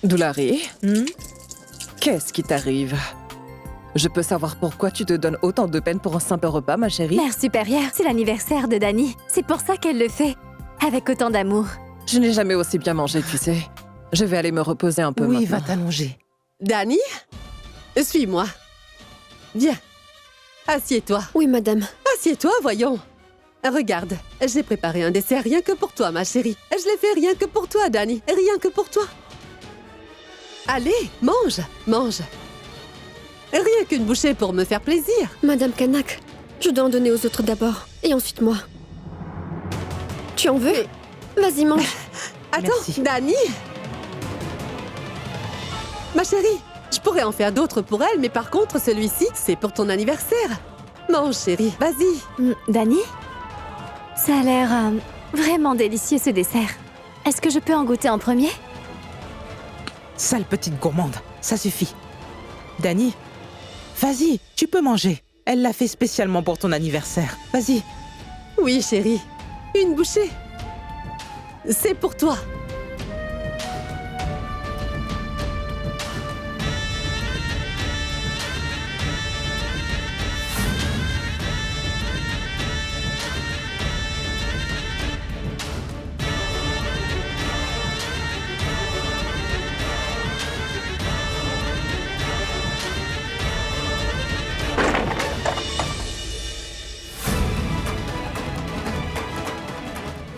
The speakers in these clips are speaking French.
Doulari, qu'est-ce qui t'arrive? Je peux savoir pourquoi tu te donnes autant de peine pour un simple repas, ma chérie? Mère supérieure, c'est l'anniversaire de Dani. C'est pour ça qu'elle le fait, avec autant d'amour. Je n'ai jamais aussi bien mangé, tu sais. Je vais aller me reposer un peu Oui, maintenant. va t'allonger. Dani, suis-moi. Viens, assieds-toi. Oui, madame. Assieds-toi, voyons. Regarde, j'ai préparé un dessert rien que pour toi, ma chérie. Je l'ai fait rien que pour toi, Dani. Rien que pour toi. Allez, mange, mange. Rien qu'une bouchée pour me faire plaisir. Madame Kanak, je dois en donner aux autres d'abord, et ensuite moi. Tu en veux? Vas-y, mange. Attends, Merci. Dani. Ma chérie, je pourrais en faire d'autres pour elle, mais par contre, celui-ci, c'est pour ton anniversaire. Mange, chérie, vas-y. Dani? Ça a l'air vraiment délicieux ce dessert. Est-ce que je peux en goûter en premier? Sale petite gourmande, ça suffit. Dani, vas-y, tu peux manger. Elle l'a fait spécialement pour ton anniversaire. Vas-y. Oui, chérie, une bouchée. C'est pour toi.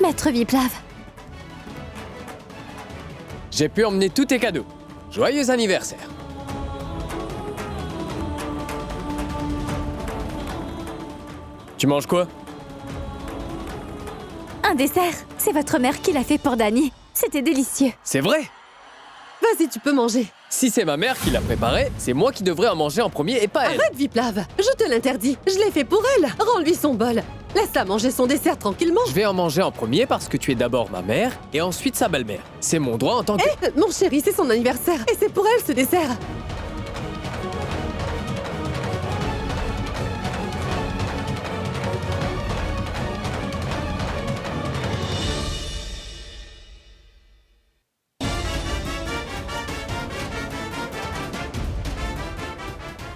Maître Viplav. J'ai pu emmener tous tes cadeaux. Joyeux anniversaire. Tu manges quoi? Un dessert. C'est votre mère qui l'a fait pour Dani. C'était délicieux. C'est vrai? Vas-y, tu peux manger. Si c'est ma mère qui l'a préparé, c'est moi qui devrais en manger en premier et pas elle. Arrête, Viplav. Je te l'interdis. Je l'ai fait pour elle. Rends-lui son bol. Laisse-la manger son dessert tranquillement. Je vais en manger en premier parce que tu es d'abord ma mère et ensuite sa belle-mère. C'est mon droit en tant que... Mon chéri, c'est son anniversaire. Et c'est pour elle, ce dessert.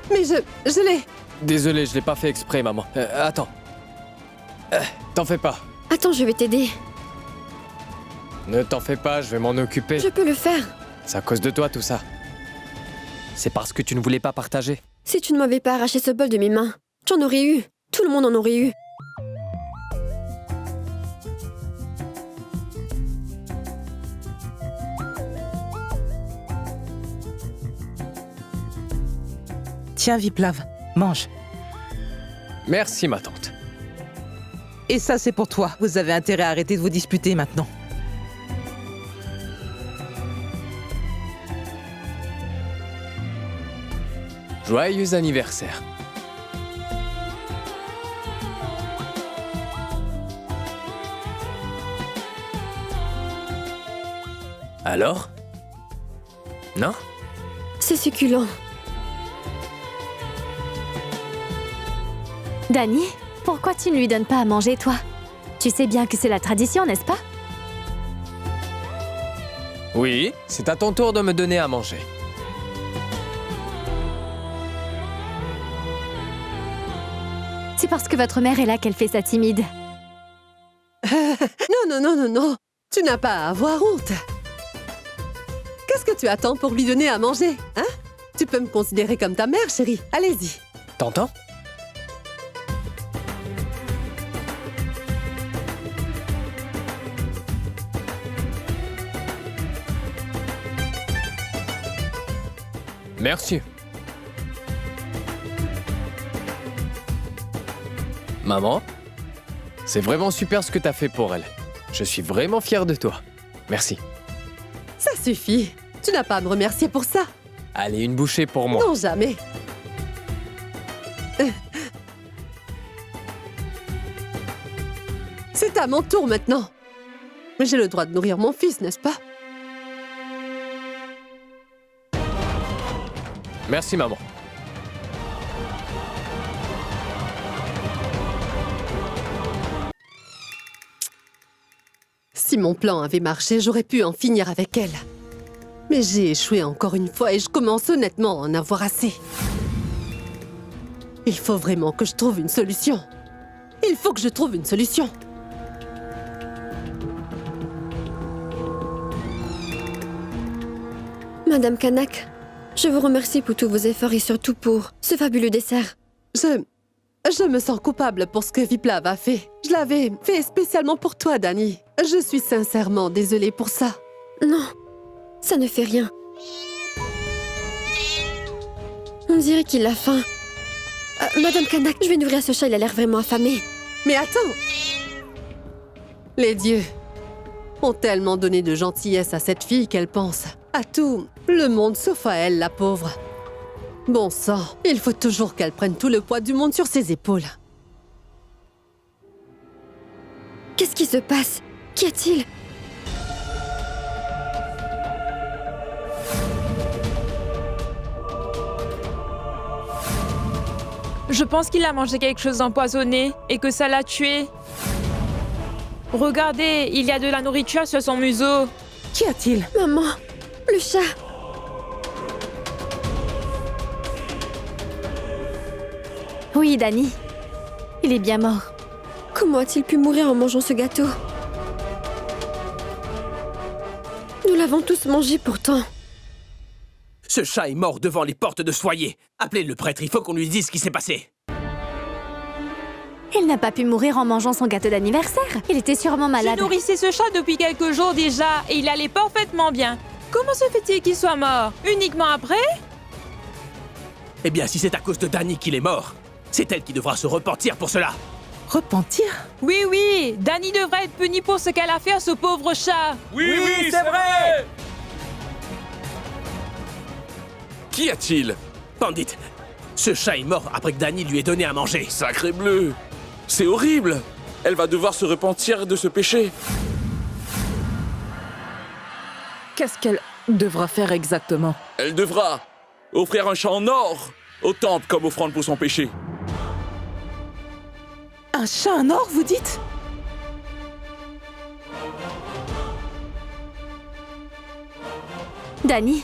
Mais je l'ai. Désolé, je l'ai pas fait exprès, maman. Attends. T'en fais pas. Attends, je vais t'aider. Ne t'en fais pas, je vais m'en occuper. Je peux le faire. C'est à cause de toi tout ça. C'est parce que tu ne voulais pas partager. Si tu ne m'avais pas arraché ce bol de mes mains, j'en aurais eu. Tout le monde en aurait eu. Tiens, Viplav, mange. Merci, ma tante. Et ça, c'est pour toi. Vous avez intérêt à arrêter de vous disputer maintenant. Joyeux anniversaire. Alors? Non? C'est succulent. Dani, pourquoi tu ne lui donnes pas à manger, toi? Tu sais bien que c'est la tradition, n'est-ce pas? Oui, c'est à ton tour de me donner à manger. C'est parce que votre mère est là qu'elle fait ça timide. Non. Tu n'as pas à avoir honte. Qu'est-ce que tu attends pour lui donner à manger, hein? Tu peux me considérer comme ta mère, chérie. Allez-y. T'entends? Merci. Maman, c'est vraiment super ce que t'as fait pour elle. Je suis vraiment fier de toi. Merci. Ça suffit. Tu n'as pas à me remercier pour ça. Allez, une bouchée pour moi. Non, jamais. C'est à mon tour maintenant. J'ai le droit de nourrir mon fils, n'est-ce pas? Merci, maman. Si mon plan avait marché, j'aurais pu en finir avec elle. Mais j'ai échoué encore une fois et je commence honnêtement à en avoir assez. Il faut vraiment que je trouve une solution. Il faut que je trouve une solution. Madame Kanak, je vous remercie pour tous vos efforts et surtout pour ce fabuleux dessert. Je me sens coupable pour ce que Viplav a fait. Je l'avais fait spécialement pour toi, Dani. Je suis sincèrement désolée pour ça. Non, ça ne fait rien. On dirait qu'il a faim. Madame Kanak, je vais nourrir ce chat, il a l'air vraiment affamé. Mais attends! Les dieux ont tellement donné de gentillesse à cette fille qu'elle pense à tout le monde sauf à elle, la pauvre. Bon sang, il faut toujours qu'elle prenne tout le poids du monde sur ses épaules. Qu'est-ce qui se passe? Qu'y a-t-il? Je pense qu'il a mangé quelque chose d'empoisonné et que ça l'a tué. Regardez, il y a de la nourriture sur son museau. Qu'y a-t-il? Maman, le chat. Oui, Dani. Il est bien mort. Comment a-t-il pu mourir en mangeant ce gâteau? Nous l'avons tous mangé pourtant. Ce chat est mort devant les portes de ce foyer. Appelez le prêtre, il faut qu'on lui dise ce qui s'est passé. Il n'a pas pu mourir en mangeant son gâteau d'anniversaire. Il était sûrement J'ai malade. nourrissé ce chat depuis quelques jours déjà et il allait parfaitement bien. Comment se fait-il qu'il soit mort? Uniquement après? Eh bien, si c'est à cause de Dani qu'il est mort, c'est elle qui devra se repentir pour cela. Repentir? Oui, Dani devrait être punie pour ce qu'elle a fait à ce pauvre chat. Oui, c'est vrai! Qu'y a-t-il? Pandit, ce chat est mort après que Dani lui ait donné à manger. Sacré bleu! C'est horrible! Elle va devoir se repentir de ce péché. Qu'est-ce qu'elle devra faire exactement? Elle devra offrir un chat en or au temple comme offrande pour son péché. Un chat en or, vous dites? Dani,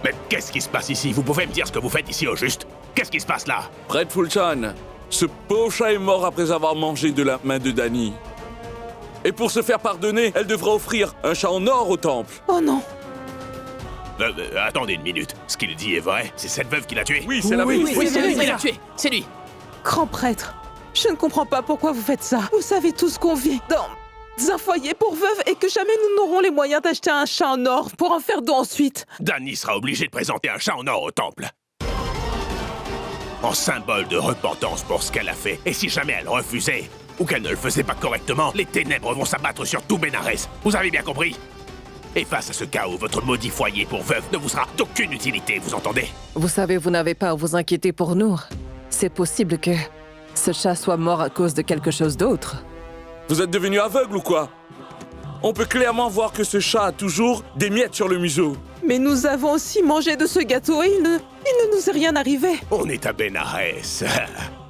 Mais qu'est-ce qui se passe ici? Vous pouvez me dire ce que vous faites ici au juste? Qu'est-ce qui se passe là? Prêtre Fulchan, ce pauvre chat est mort après avoir mangé de la main de Dani. Et pour se faire pardonner, elle devra offrir un chat en or au temple. Oh non! Attendez une minute. Ce qu'il dit est vrai? C'est cette veuve qui l'a tué? Oui, c'est la Oui, vérité. c'est lui qui l'a tué! C'est lui! Grand prêtre, je ne comprends pas pourquoi vous faites ça. Vous savez tous qu'on vit dans un foyer pour veuves et que jamais nous n'aurons les moyens d'acheter un chat en or pour en faire don ensuite. Dani sera obligé de présenter un chat en or au temple. En symbole de repentance pour ce qu'elle a fait. Et si jamais elle refusait, ou qu'elle ne le faisait pas correctement, les ténèbres vont s'abattre sur tout Bénarès. Vous avez bien compris? Et face à ce chaos, votre maudit foyer pour veuve ne vous sera d'aucune utilité, vous entendez? Vous savez, vous n'avez pas à vous inquiéter pour nous. C'est possible que ce chat soit mort à cause de quelque chose d'autre. Vous êtes devenu aveugle ou quoi? On peut clairement voir que ce chat a toujours des miettes sur le museau. Mais nous avons aussi mangé de ce gâteau et il ne nous est rien arrivé. On est à Bénarès.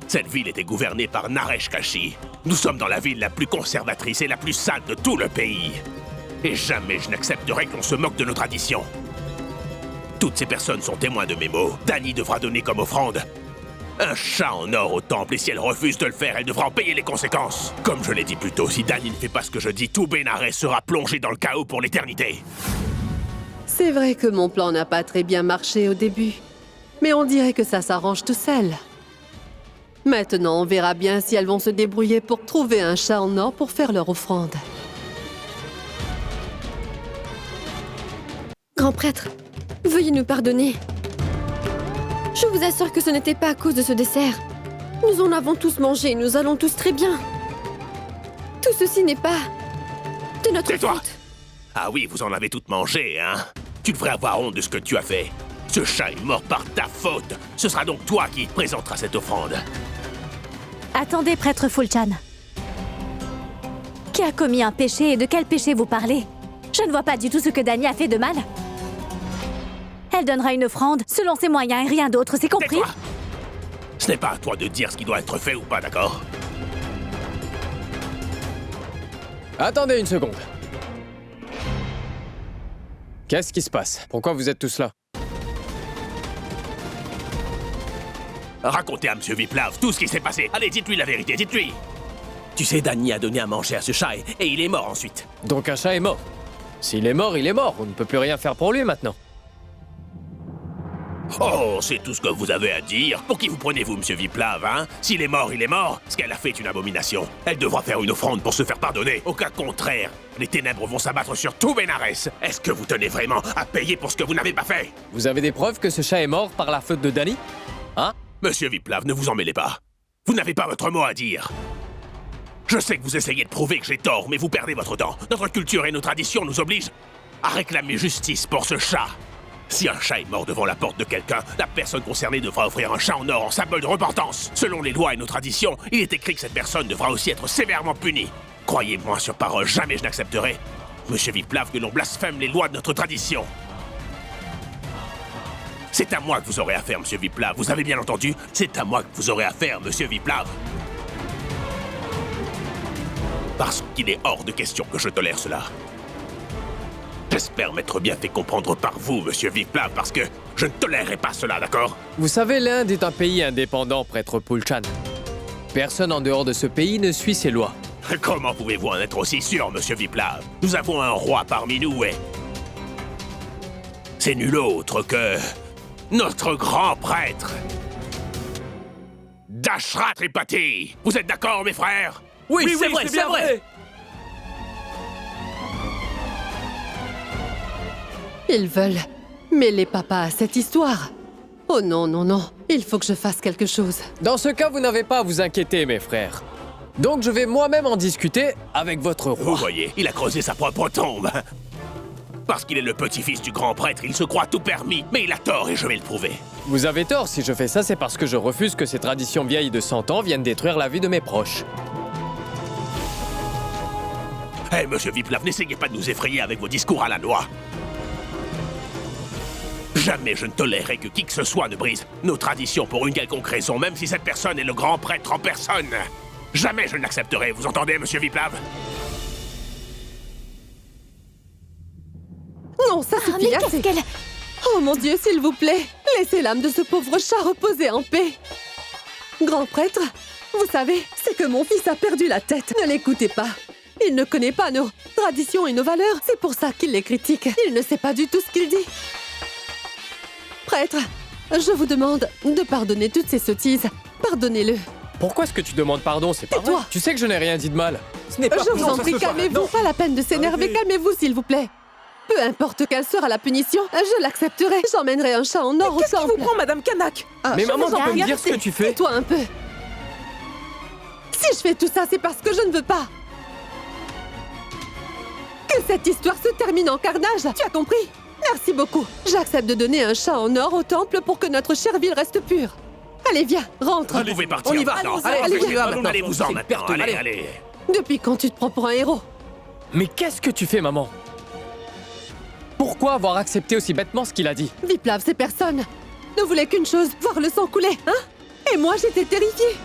Cette ville était gouvernée par Naresh Kashi. Nous sommes dans la ville la plus conservatrice et la plus sale de tout le pays. Et jamais je n'accepterai qu'on se moque de nos traditions. Toutes ces personnes sont témoins de mes mots. Dani devra donner comme offrande un chat en or au temple, et si elle refuse de le faire, elle devra en payer les conséquences. Comme je l'ai dit plus tôt, si Dani ne fait pas ce que je dis, tout Bénarès sera plongé dans le chaos pour l'éternité. C'est vrai que mon plan n'a pas très bien marché au début. Mais on dirait que ça s'arrange tout seul. Maintenant, on verra bien si elles vont se débrouiller pour trouver un chat en or pour faire leur offrande. Grand prêtre, veuillez nous pardonner. Je vous assure que ce n'était pas à cause de ce dessert. Nous en avons tous mangé, nous allons tous très bien. Tout ceci n'est pas de notre Tais-toi! faute. Ah oui, vous en avez toutes mangé, hein? Tu devrais avoir honte de ce que tu as fait. Ce chat est mort par ta faute. Ce sera donc toi qui présenteras cette offrande. attendez, prêtre Fulchan. Qui a commis un péché et de quel péché vous parlez? Je ne vois pas du tout ce que Dani a fait de mal. Elle donnera une offrande selon ses moyens et rien d'autre, c'est compris? Tais-toi! Ce n'est pas à toi de dire ce qui doit être fait ou pas, d'accord? Attendez une seconde. Qu'est-ce qui se passe? Pourquoi vous êtes tous là? Racontez à Monsieur Viplav tout ce qui s'est passé. Allez, dites-lui la vérité, dites-lui. Tu sais, Dany a donné à manger à ce chat et il est mort ensuite. Donc un chat est mort. S'il est mort, il est mort. On ne peut plus rien faire pour lui maintenant. Oh, c'est tout ce que vous avez à dire. Pour qui vous prenez-vous, Monsieur Viplav, hein? S'il est mort, il est mort. Ce qu'elle a fait est une abomination. Elle devra faire une offrande pour se faire pardonner. Au cas contraire, les ténèbres vont s'abattre sur tout Bénarès. Est-ce que vous tenez vraiment à payer pour ce que vous n'avez pas fait? Vous avez des preuves que ce chat est mort par la faute de Dany? Hein? Monsieur Viplav, ne vous en mêlez pas. Vous n'avez pas votre mot à dire. Je sais que vous essayez de prouver que j'ai tort, mais vous perdez votre temps. Notre culture et nos traditions nous obligent à réclamer justice pour ce chat. Si un chat est mort devant la porte de quelqu'un, la personne concernée devra offrir un chat en or en symbole de repentance. Selon les lois et nos traditions, il est écrit que cette personne devra aussi être sévèrement punie. Croyez-moi sur parole, jamais je n'accepterai, Monsieur Viplav, que l'on blasphème les lois de notre tradition. C'est à moi que vous aurez affaire, Monsieur Viplav. Vous avez bien entendu? C'est à moi que vous aurez affaire, Monsieur Viplav. Parce qu'il est hors de question que je tolère cela. J'espère m'être bien fait comprendre par vous, Monsieur Viplav, parce que je ne tolérerai pas cela, d'accord? Vous savez, l'Inde est un pays indépendant, prêtre Pulchan. Personne en dehors de ce pays ne suit ses lois. Comment pouvez-vous en être aussi sûr, Monsieur Viplav? Nous avons un roi parmi nous et... c'est nul autre que... notre grand prêtre, Dashrath Tripathi. Vous êtes d'accord, mes frères? Oui, c'est vrai, c'est vrai. Ils veulent mêler papa à cette histoire. Oh non, non, non. Il faut que je fasse quelque chose. Dans ce cas, vous n'avez pas à vous inquiéter, mes frères. Donc je vais moi-même en discuter avec votre roi. Vous voyez, il a creusé sa propre tombe. Parce qu'il est le petit-fils du grand prêtre, il se croit tout permis. Mais il a tort et je vais le prouver. Vous avez tort, si je fais ça, c'est parce que je refuse que ces traditions vieilles de 100 ans viennent détruire la vie de mes proches. Hé, Monsieur Viplav, n'essayez pas de nous effrayer avec vos discours à la noix. Jamais je ne tolérerai que qui que ce soit ne brise nos traditions pour une quelconque raison, même si cette personne est le grand prêtre en personne. Jamais je ne l'accepterai, vous entendez, Monsieur Viplav? Non, ça suffit, mais assez. qu'est-ce qu'elle... Oh mon Dieu, s'il vous plaît, laissez l'âme de ce pauvre chat reposer en paix. Grand prêtre, vous savez, c'est que mon fils a perdu la tête. Ne l'écoutez pas. Il ne connaît pas nos traditions et nos valeurs. C'est pour ça qu'il les critique. Il ne sait pas du tout ce qu'il dit. Prêtre, je vous demande de pardonner toutes ces sottises. Pardonnez-le. Pourquoi est-ce que tu demandes pardon? C'est pas vrai. Tais-toi. Tu sais que je n'ai rien dit de mal. Ce n'est pas Je vous pour en ça prie, ce soir. calmez-vous. Non. Pas la peine de s'énerver. Arrêtez. Calmez-vous, s'il vous plaît. Peu importe quelle sera la punition, je l'accepterai. J'emmènerai un chat en or au Qu'est-ce qui temple. vous prend, Madame Kanak? Mais je maman, vous en tu peux prie, me dire ce que arrêtez. tu fais? Tais-toi un peu. Si je fais tout ça, c'est parce que je ne veux pas que cette histoire se termine en carnage. Tu as compris? Merci beaucoup. J'accepte de donner un chat en or au temple pour que notre chère ville reste pure. Allez, viens, rentre. Vous pouvez partir On y va. maintenant. Allez, allez, Allez-vous-en C'est maintenant. perte, Allez, allez. allez. Depuis quand tu te prends pour un héros? Mais qu'est-ce que tu fais, maman? Pourquoi avoir accepté aussi bêtement ce qu'il a dit? Viplav, ces personnes ne voulaient qu'une chose, voir le sang couler, hein? Et moi, j'étais terrifiée.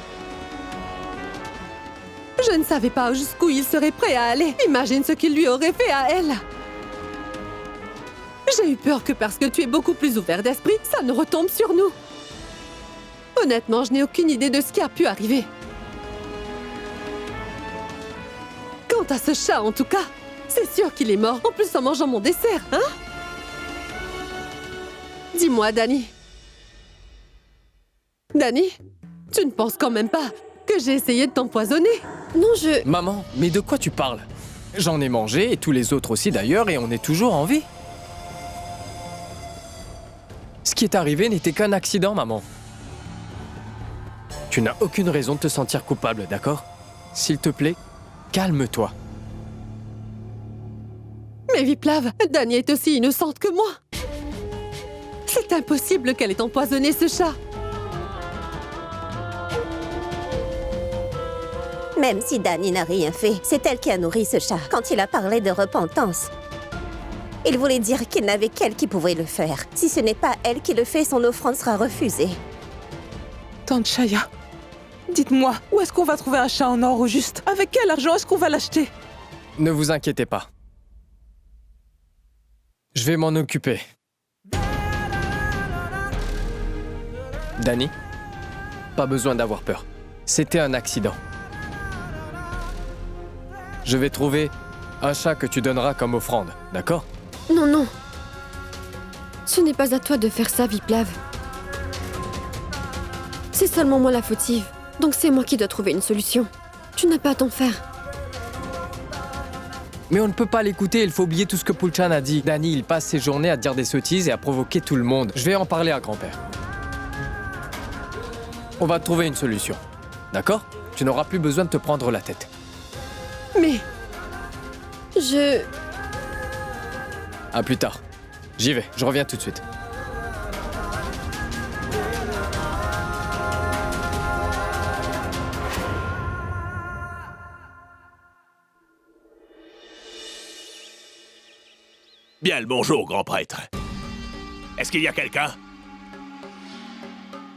Je ne savais pas jusqu'où il serait prêt à aller. Imagine ce qu'il lui aurait fait à elle. J'ai eu peur que parce que tu es beaucoup plus ouvert d'esprit, ça ne retombe sur nous. Honnêtement, je n'ai aucune idée de ce qui a pu arriver. Quant à ce chat, en tout cas, c'est sûr qu'il est mort, en plus en mangeant mon dessert, hein? Dis-moi, Dany. Dany, tu ne penses quand même pas que j'ai essayé de t'empoisonner? Non, je... Maman, mais de quoi tu parles? J'en ai mangé, et tous les autres aussi d'ailleurs, et on est toujours en vie. Ce qui est arrivé n'était qu'un accident, maman. Tu n'as aucune raison de te sentir coupable, d'accord? S'il te plaît, calme-toi. Mais Viplav, Dany est aussi innocente que moi. C'est impossible qu'elle ait empoisonné ce chat. Même si Dany n'a rien fait, c'est elle qui a nourri ce chat. Quand il a parlé de repentance, il voulait dire qu'il n'avait qu'elle qui pouvait le faire. Si ce n'est pas elle qui le fait, son offrande sera refusée. Tante Chaya, dites-moi, où est-ce qu'on va trouver un chat en or au juste? Avec quel argent est-ce qu'on va l'acheter? Ne vous inquiétez pas. Je vais m'en occuper. Dani, pas besoin d'avoir peur. C'était un accident. Je vais trouver un chat que tu donneras comme offrande, d'accord? Non, non. Ce n'est pas à toi de faire ça, Viplav. C'est seulement moi la fautive. Donc c'est moi qui dois trouver une solution. Tu n'as pas à t'en faire. Mais on ne peut pas l'écouter, il faut oublier tout ce que Pulchan a dit. Dani, il passe ses journées à dire des sottises et à provoquer tout le monde. Je vais en parler à grand-père. On va trouver une solution. D'accord? Tu n'auras plus besoin de te prendre la tête. Mais À plus tard. J'y vais, je reviens tout de suite. Bien le bonjour, grand prêtre. Est-ce qu'il y a quelqu'un?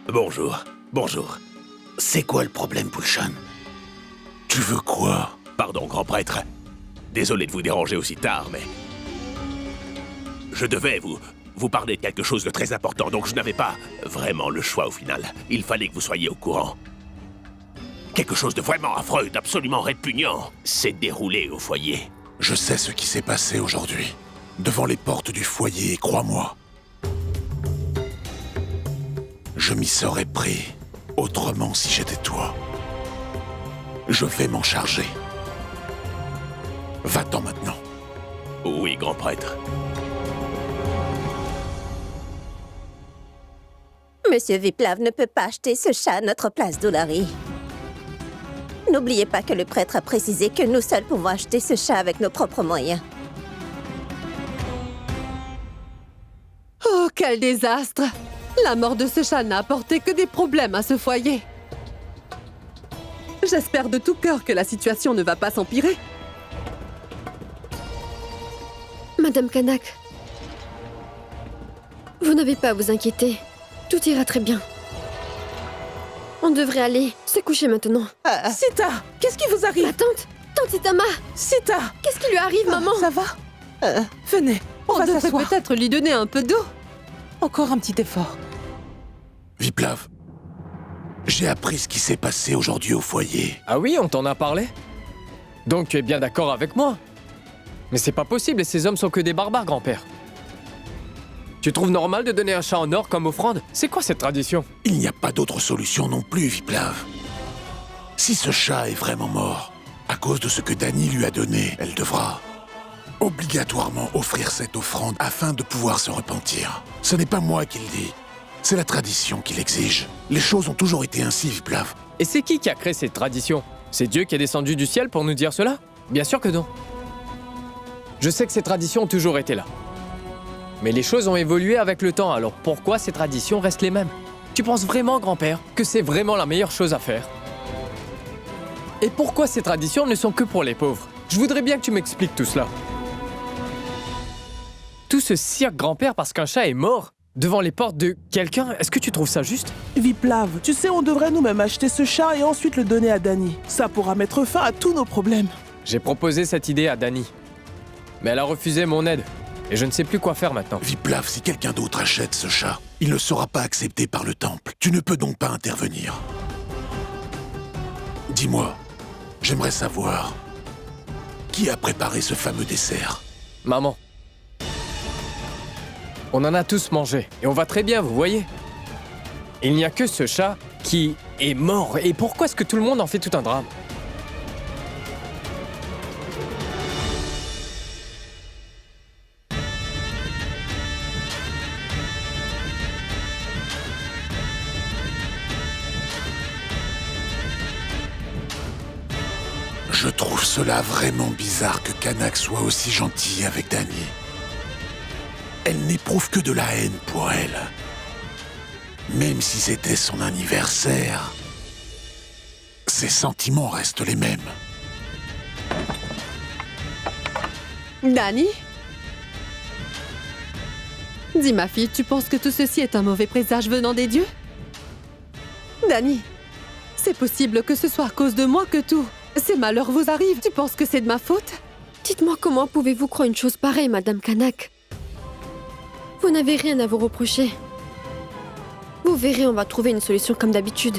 Bonjour, bonjour. C'est quoi le problème, Pulchan? Tu veux quoi? Pardon, grand prêtre. Désolé de vous déranger aussi tard, mais... Je devais vous parler de quelque chose de très important, donc je n'avais pas vraiment le choix au final. Il fallait que vous soyez au courant. Quelque chose de vraiment affreux, d'absolument répugnant, s'est déroulé au foyer. Je sais ce qui s'est passé aujourd'hui. Devant les portes du foyer, crois-moi. Je m'y serais pris autrement si j'étais toi. Je vais m'en charger. Va-t'en maintenant. Oui, grand prêtre. Monsieur Viplav ne peut pas acheter ce chat à notre place, Doulari. N'oubliez pas que le prêtre a précisé que nous seuls pouvons acheter ce chat avec nos propres moyens. oh, quel désastre! La mort de ce chat n'a apporté que des problèmes à ce foyer. J'espère de tout cœur que la situation ne va pas s'empirer. Madame Kanak, vous n'avez pas à vous inquiéter. Tout ira très bien. On devrait aller se coucher maintenant. Sita, qu'est-ce qui vous arrive? Ma tante! Tante Itama! Sita! Qu'est-ce qui lui arrive, maman? Ça va? Venez, on va devrait s'asseoir. peut-être lui donner un peu d'eau. Encore un petit effort. Viplav, j'ai appris ce qui s'est passé aujourd'hui au foyer. Ah oui, on t'en a parlé? Donc tu es bien d'accord avec moi? Mais c'est pas possible, et ces hommes sont que des barbares, grand-père. Tu trouves normal de donner un chat en or comme offrande? C'est quoi cette tradition? Il n'y a pas d'autre solution non plus, Viplav. Si ce chat est vraiment mort, à cause de ce que Dani lui a donné, elle devra obligatoirement offrir cette offrande afin de pouvoir se repentir. Ce n'est pas moi qui le dis, c'est la tradition qui l'exige. Les choses ont toujours été ainsi, Viplav. Et c'est qui a créé cette tradition? C'est Dieu qui est descendu du ciel pour nous dire cela? Bien sûr que non. Je sais que ces traditions ont toujours été là. Mais les choses ont évolué avec le temps, alors pourquoi ces traditions restent les mêmes? Tu penses vraiment, grand-père, que c'est vraiment la meilleure chose à faire? Et pourquoi ces traditions ne sont que pour les pauvres? Je voudrais bien que tu m'expliques tout cela. Tout ce cirque, grand-père, parce qu'un chat est mort devant les portes de quelqu'un, est-ce que tu trouves ça juste? Viplav, tu sais, on devrait nous-mêmes acheter ce chat et ensuite le donner à Dani. Ça pourra mettre fin à tous nos problèmes. J'ai proposé cette idée à Dani. Mais elle a refusé mon aide. Et je ne sais plus quoi faire maintenant. Viplav, si quelqu'un d'autre achète ce chat, il ne sera pas accepté par le temple. Tu ne peux donc pas intervenir. Dis-moi, j'aimerais savoir qui a préparé ce fameux dessert. Maman. On en a tous mangé, et on va très bien, vous voyez. Il n'y a que ce chat qui est mort, et pourquoi est-ce que tout le monde en fait tout un drame? Je trouve cela vraiment bizarre que Kanak soit aussi gentille avec Dani. Elle n'éprouve que de la haine pour elle. Même si c'était son anniversaire, ses sentiments restent les mêmes. Dani? Dis, ma fille, tu penses que tout ceci est un mauvais présage venant des dieux? Dani, c'est possible que ce soit à cause de moi que tout ces malheurs vous arrivent. Tu penses que c'est de ma faute? Dites-moi comment pouvez-vous croire une chose pareille, Madame Kanak? Vous n'avez rien à vous reprocher. Vous verrez, on va trouver une solution comme d'habitude.